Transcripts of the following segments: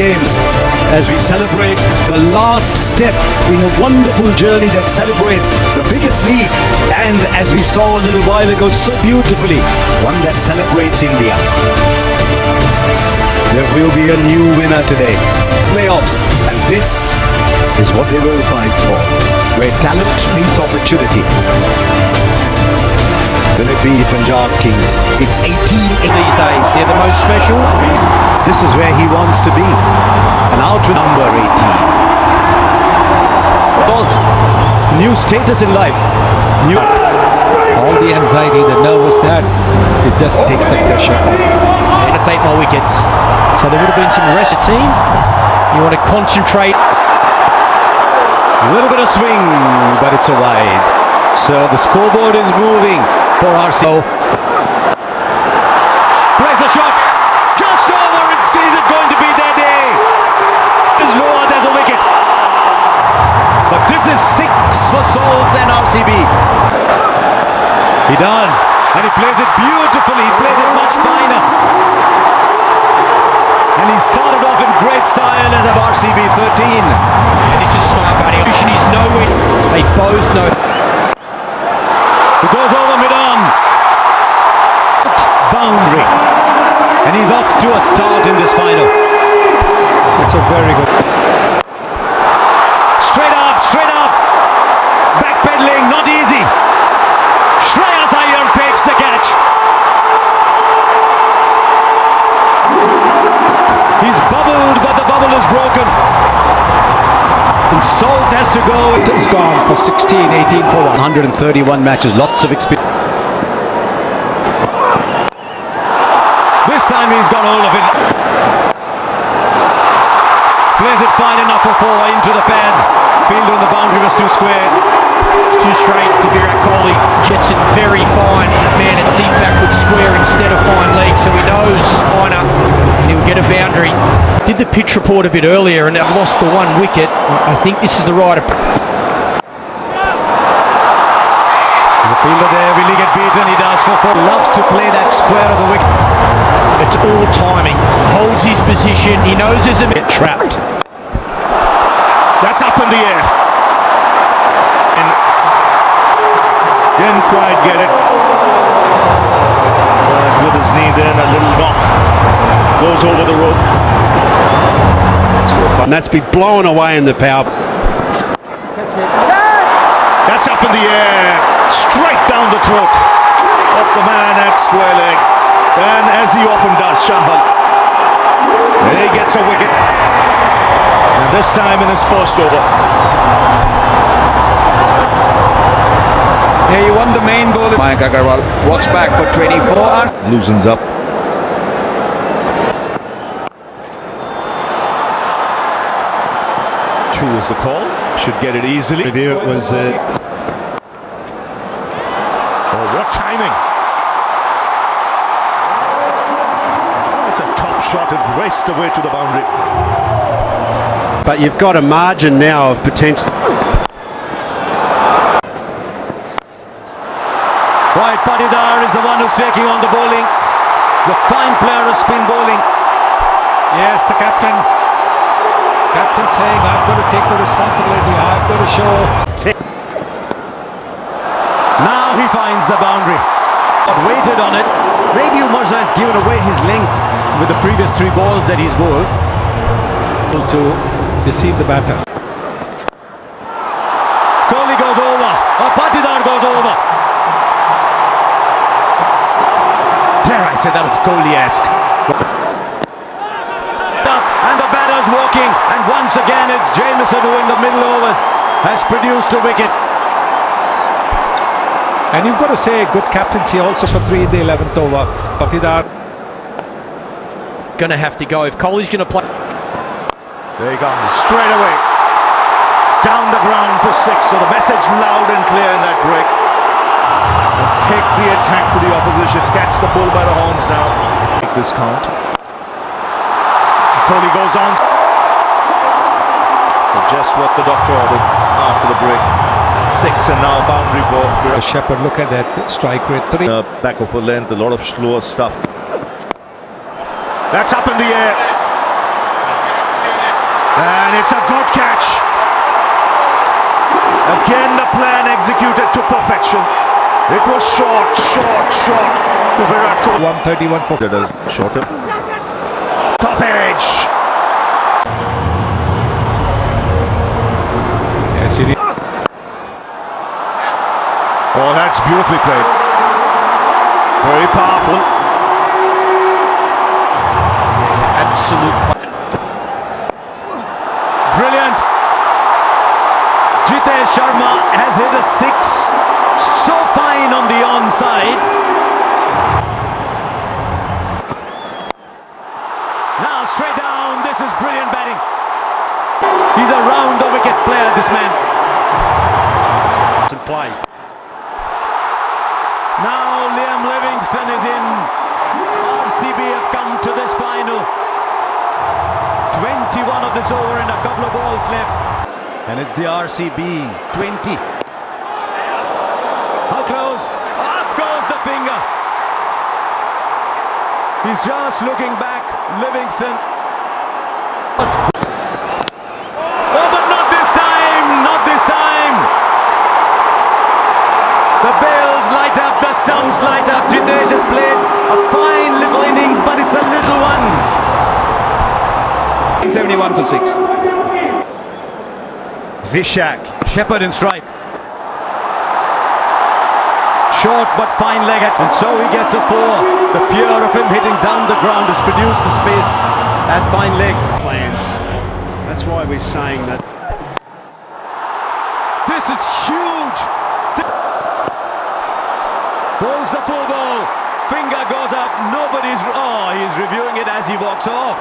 games as we celebrate the last step in a wonderful journey that celebrates the biggest league, and as we saw a little while ago so beautifully, one that celebrates India. There will be a new winner today. Playoffs, and this is what they will fight for, where talent meets opportunity. Will it be Punjab Kings? It's 18 these days. They're the most special. This is where he wants to be. And out with number 18. Bolt, new status in life. New. All the anxiety, the nervous, that it just takes the pressure off. And to take more wickets. So there would have been some rest of team. You want to concentrate. A little bit of swing, but it's a wide. So the scoreboard is moving for RCB. Plays the shot. Just over. Is it going to be their day? It's lower. There's a wicket. But this is 6 for Salt and RCB. He does. And he plays it beautifully. He plays it much finer. And he started off in great style as of RCB 13. And this is smart batting. He's nowhere. They both know. He goes over mid-on. Boundary. And he's off to a start in this final. It's a very good. Straight up, straight up. Backpedaling, not easy. Shreyas Iyer takes the catch. He's bubbled, but the bubble is broken. And Salt has to go. It's gone for 16, 18 for 131 matches, lots of experience. This time he's got hold of it. Plays it fine enough for 4 into the pads. Fielder on the boundary was too square. It's too straight to viratkohli. Jets it very fine. The man at deep backward square instead of fine leg, so he knows finer and he'll get a boundary. Did the pitch report a bit earlier and they've lost the 1 wicket. I think this is the right approach. The fielder there, will he get beaten? He does for 4. Loves to play that square of the wicket. It's all timing. Holds his position. He knows there's a bit trapped. That's up in the air. And didn't quite get it. But with his knee then, a little knock. Goes over the rope. And that's been blown away in the power. That's up in the air. Straight down the throat of the man at square leg. And as he often does, Shahal. He gets a wicket. And this time in his first over. Yeah, you won the main bowler. Mayank Agarwal walks back for 24. Loosens up. Two is the call. Should get it easily. Review it was. Oh, what timing! It's a top shot. It raced away to the boundary. But you've got a margin now of potential. Right, Patidar is the one who's taking on the bowling. The fine player of spin bowling. Yes, the captain. Captain saying, I'm going to take the responsibility. I'm going to show. Now he finds the boundary. Waited on it. Maybe Umarza has given away his length with the previous 3 balls that he's bowled. To deceive the batter. Kohli goes over. Or Patidar goes over. Dare I say that was Kohli-esque. And the batter's walking. And once again it's Jamieson who in the middle overs has produced a wicket. And you've got to say good captaincy also for 3 in the 11th over. Patidar going to have to go. If Kohli's going to play. There he comes, straight away. Down the ground for 6. So the message loud and clear in that break. Take the attack to the opposition. Catch the bull by the horns now. Take this count. Kohli goes on. So just what the doctor ordered after the break. 6 and now boundary for Shepherd. Look at that strike rate. 3. Back of a length, a lot of slower stuff. That's up in the air. And it's a good catch. Again, the plan executed to perfection. It was short to Viratkohli. 131 for Shorter. Top edge. RCB. Oh, that's beautifully played. Very powerful. Absolute. Brilliant. Jitesh Sharma has hit a six. So fine on the onside. Now straight down. This is brilliant batting. He's a round the wicket player, this man. To play. Now Liam Livingston is in. RCB have come to this final. 21 of this over and a couple of balls left. And it's the RCB 20. How close? Up goes the finger. He's just looking back. Livingston. Oh, but not this time. Not this time. The bells light up. The stumps light up. Jitesh has played a fine little innings, but it's a little one. 71 for 6. Vishak, Shepherd in strike. Short but fine leg, and so he gets a 4. The fear of him hitting down the ground has produced the space at fine leg. Plans. That's why we're saying that. This is huge. Bowls the full ball. Finger goes up. He's reviewing it as he walks off.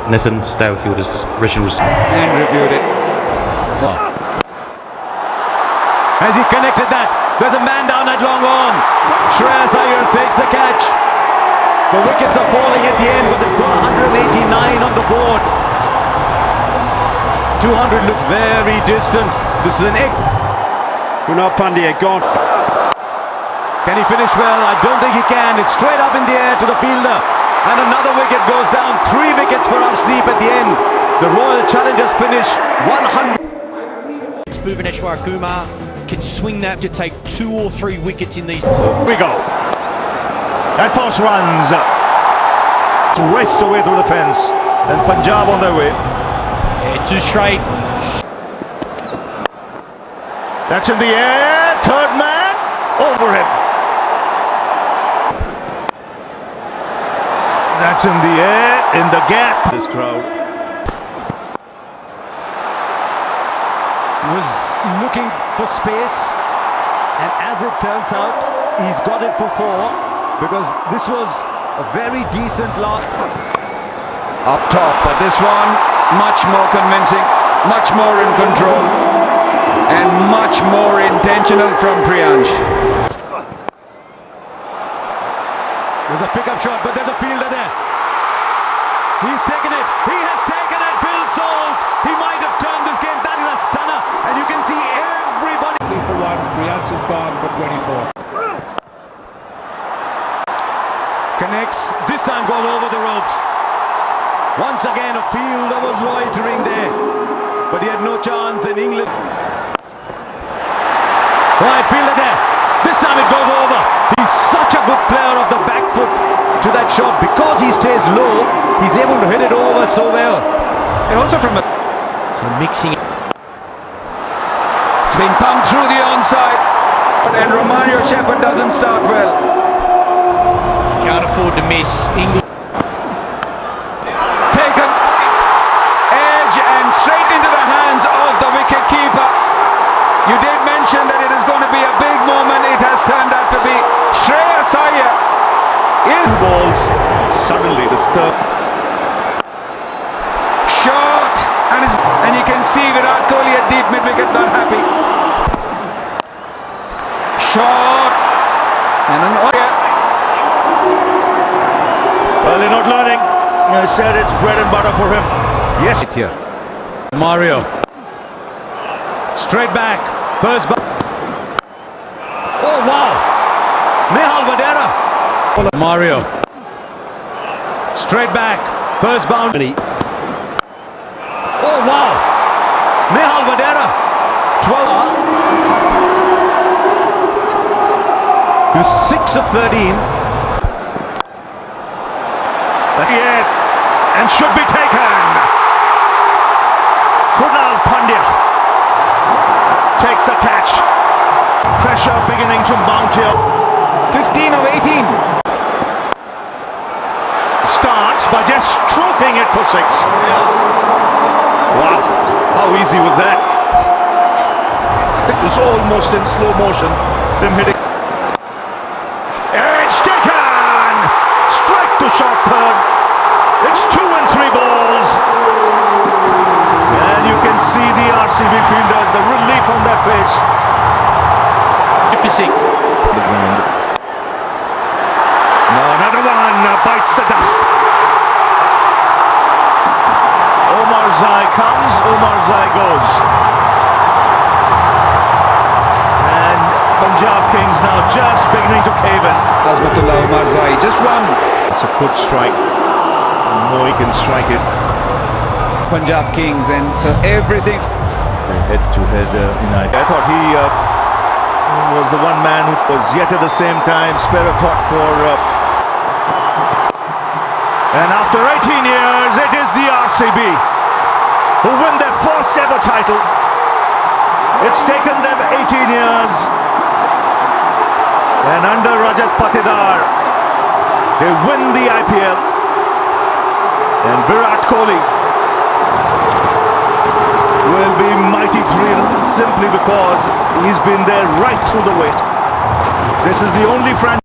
Nathan, stay with your originals. And reviewed it. Has he connected that? There's a man down at long on. Shreyas Iyer takes the catch. The wickets are falling at the end, but they've got 189 on the board. 200 looks very distant. This is an egg. Kunal Pandya gone. Can he finish well? I don't think he can. It's straight up in the air to the fielder. And another wicket goes down. 3 wickets for Arshdeep at the end. The Royal Challengers finish 100. Bhuvaneshwar Kumar can swing that to take 2 or 3 wickets in these. We go. And post runs. Raced away through the fence. And Punjab on their way. Yeah, 2 straight. That's in the air. Third man. Over him. That's in the air. In the gap. This crowd was looking for space, and as it turns out, he's got it for 4, because this was a very decent last. Up top, but this one much more convincing, much more in control, and much more intentional from Priyansh. There's a pickup shot, but there's a fielder there. He's taken it. He has taken it. Philipsalt. He might have turned this game. That is a stunner, and you can see everybody. 3 for 1. Priyansh is gone for 24. Connects. This time goes over the ropes. Once again, a fielder was loitering there, but he had no chance. And England. Right, fielder there. This time it goes over. He's such a good player of the back foot to that shot. Because he stays low, he's able to hit it over so well. And also from a... So mixing it. It's been pumped through the onside. And Romario Shepherd doesn't start well. Can't afford to miss. England. Taken. Edge and straight into the hands of the wicket keeper. You did mention that it is going to be a big moment. It has turned out to be Shreyas Iyer. Balls suddenly disturbed. Shot. And you can see Viratkohli at deep mid-wicket not happy. Shot. And an Well, they're not learning. I said it's bread and butter for him. Yes. Here. Mario. Straight back. First back. Oh, wow. Nehal Vadera. Mario. Straight back. First boundary. Oh, who's 6 of 13. That's it, and should be taken. Krunal Pandya takes the catch. Pressure beginning to mount here. 15 of 18. Starts by just stroking it for 6. Wow, how easy was that? It was almost in slow motion, him hitting. It's taken! Strike to short third. It's 2 and 3 balls. And you can see the RCB fielders, the relief on their face. No, another one bites the dust. Omar Zai comes, Omar Zai goes. And Punjab Kings now just beginning to cave in. Azmatullah Omar Zai, just one. It's a good strike. No, he can strike it. Punjab Kings, and so everything. Head to head United. I thought he was the one man who was yet at the same time spare a thought for. And after 18 years, it is the RCB who win their first ever title. It's taken them 18 years. And under Rajat Patidar, they win the IPL. And Viratkohli will be mighty thrilled simply because he's been there right through the wait. This is the only franchise.